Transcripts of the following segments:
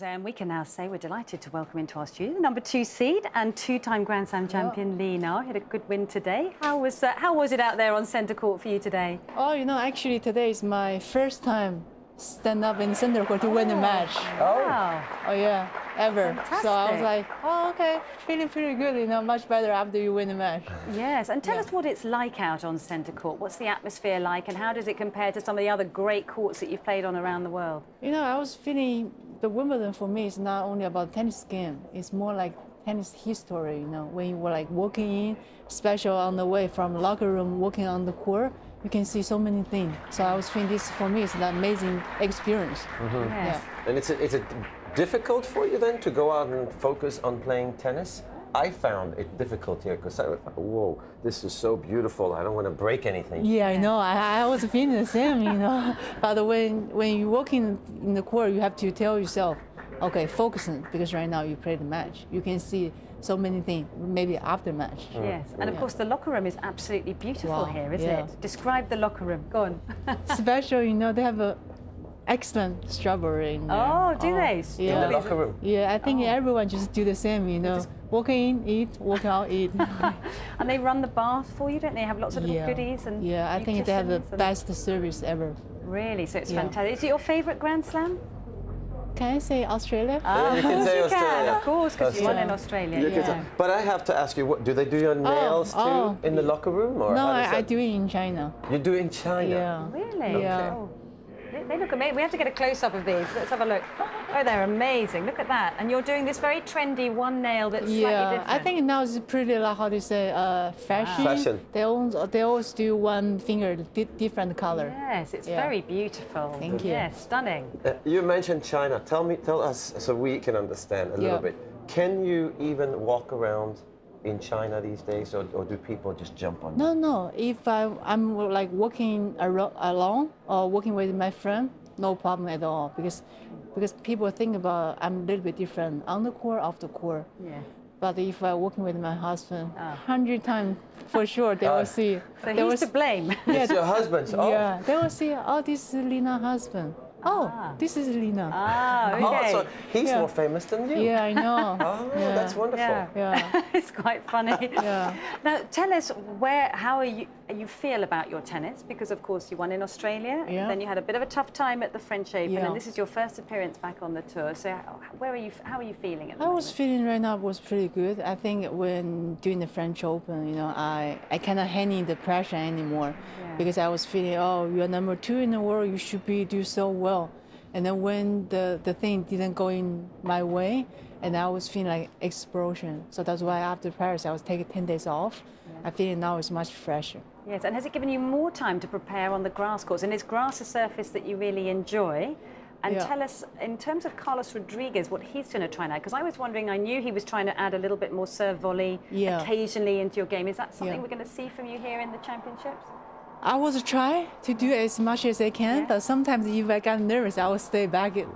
And we can now say we're delighted to welcome into our studio the #2 seed and two-time Grand Slam champion Li Na. Had a good win today. How was it out there on centre court for you today? Oh, you know, actually today is my first time stand up in centre court to win a match. Wow. Oh yeah, ever. Fantastic. So I was like, oh okay, feeling pretty good. You know, much better after you win a match. Yes, and tell us what it's like out on centre court. What's the atmosphere like, and how does it compare to some of the other great courts that you've played on around the world? You know, I was feeling the Wimbledon for me is not only about tennis game. It's more like tennis history. You know, when you were like walking in, especially on the way from locker room, walking on the court, you can see so many things. So I was thinking this for me is an amazing experience. Yes. Yeah. And is it difficult for you then to go out and focus on playing tennis? I found it difficult here because I was like, whoa, this is so beautiful. I don't want to break anything. Yeah, I know. I was feeling the same, you know. But when you walk in the court, you have to tell yourself, okay, focusing, because right now you play the match. You can see so many things, maybe after match. Yes, and of course the locker room is absolutely beautiful here, isn't yeah. it? Describe the locker room. Go on. Special, you know, they have a excellent strawberry in there. Oh, do they? Yeah. In the locker room? Yeah, I think everyone just do the same, you know. Walk in, eat, walk out, eat. And they run the bath for you, don't they? Have lots of little goodies and yeah, I think they have the nutritions best service ever. Really? So it's fantastic. Is it your favourite Grand Slam? Can I say Australia? You can say You Australia. can, of course, because you won in Australia. You can say, but I have to ask you, what, do they do your nails too in the locker room? Or No, how does I that- do it in China. You do it in China? Yeah. Really? Yeah. Oh. They look amazing. We have to get a close-up of these. Let's have a look. Oh, they're amazing. Look at that. And you're doing this very trendy one nail that's slightly different. I think now it's pretty like, how do you say, fashion. Fashion. They always do one finger, different color. Yes, it's very beautiful. Thank you. Yes, stunning. You mentioned China. Tell us so we can understand a little bit. Can you even walk around in China these days, or do people just jump on you? No. If I'm like walking alone or walking with my friend, no problem at all, because people think about I'm a little bit different on the court, off the court. Yeah. But if I'm walking with my husband, 100 times for sure they will see. So he's to blame. It's your husband's. Oh. Yeah, they will see. Oh, this is Lina's husband. Oh, this is Lina. Ah, okay. Oh, so he's more famous than you. Yeah, I know. Oh, that's wonderful. Yeah. It's quite funny. Yeah. Now, tell us how you feel about your tennis, because of course you won in Australia. Yeah. Then you had a bit of a tough time at the French Open, Yeah. and this is your first appearance back on the tour. So, how are you feeling at the I moment? was feeling right now was pretty good. I think when doing the French Open, you know, I cannot handle the pressure anymore, because I was feeling, oh, you're #2 in the world, you should do so well. And then when the thing didn't go in my way, and I was feeling like explosion. So that's why after Paris, I was taking 10 days off. I feel now it's much fresher. Yes, and has it given you more time to prepare on the grass courts? And is grass a surface that you really enjoy? And tell us, in terms of Carlos Rodriguez, what he's going to try now. Because I was wondering, I knew he was trying to add a little bit more serve volley occasionally into your game. Is that something we're going to see from you here in the championships? I was trying to do as much as I can, but sometimes if I got nervous, I would stay back a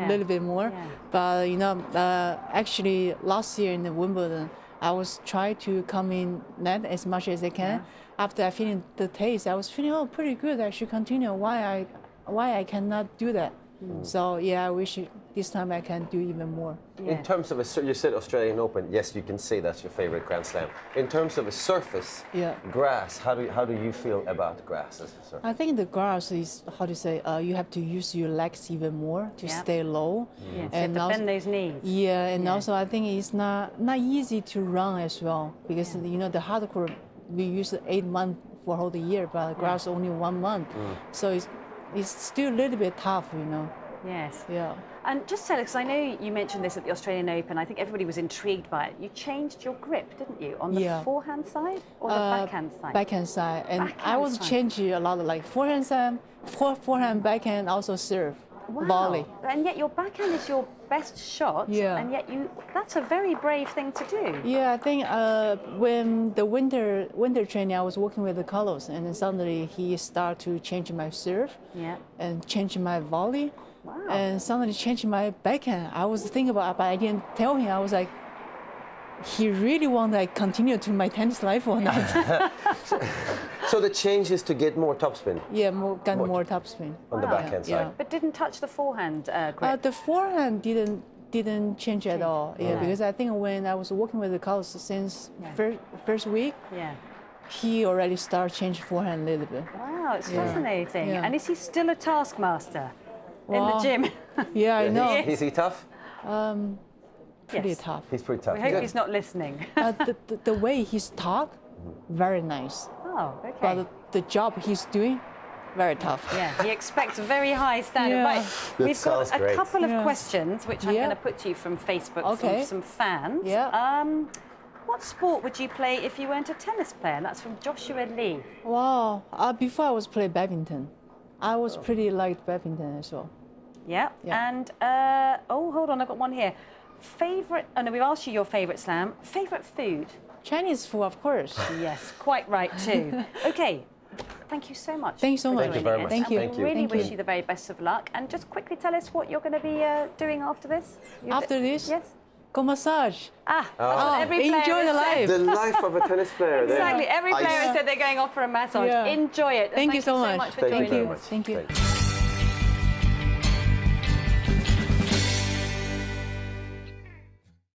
little bit more. But you know, actually last year in the Wimbledon, I was trying to come in net as much as I can. After I feeling the taste, I was feeling, oh, pretty good. I should continue. Why I cannot do that? So yeah, I wish this time I can do even more. In terms of you said Australian Open. Yes, you can say that's your favorite Grand Slam. In terms of a surface, grass. How do you feel about grass as a surface? I think the grass is, how to say, you have to use your legs even more to stay low. And to bend those knees. Yeah, and also I think it's not easy to run as well, because you know the hard court we use 8 months for whole the year, but grass only 1 month. So it's still a little bit tough, you know. Yes. Yeah. And just tell us, because I know you mentioned this at the Australian Open, I think everybody was intrigued by it. You changed your grip, didn't you? On the forehand side or the backhand side? Backhand side. And I was changing a lot of like forehand side, forehand, backhand, also serve, volley. And yet your backhand is your best shot, and yet that's a very brave thing to do. Yeah, I think when the winter training, I was working with the Carlos, and then suddenly he started to change my serve and change my volley. Wow. And suddenly changed my backhand. I was thinking about it, but I didn't tell him. I was like, he really want to continue to my tennis life or not. So the change is to get more topspin? Yeah, more topspin. On the backhand side. But didn't touch the forehand grip? The forehand didn't didn't change at all. Yeah, because I think when I was working with the Carlos since first week, he already started changing forehand a little bit. Wow, it's fascinating. Yeah. And is he still a taskmaster in the gym? Yeah, I know. Is he tough? Pretty tough. He's pretty tough. We hope he's not listening. The way he's talk, very nice. Oh, okay. But the job he's doing, very tough. Yeah, he expects a very high standard. Right, we've got a couple of questions which I'm going to put to you from Facebook from some fans. Yeah. What sport would you play if you weren't a tennis player? That's from Joshua Lee. Wow. Before I was playing badminton. I was pretty liked badminton as well. Yeah. And, oh, hold on, I've got one here. Favorite, oh no, we've asked you your favorite slam. Favorite food? Chinese food, of course. Yes, quite right too. Okay, thank you so much. Thank you so much. Thank you very much. Thank you. We really wish you the very best of luck. And just quickly tell us what you're going to be doing after this. After this? Yes. Go massage. That's what every player enjoy the life. The life of a tennis player. Exactly. Every player has said they're going off for a massage. Enjoy it. Thank you so much. For joining us. Thank you.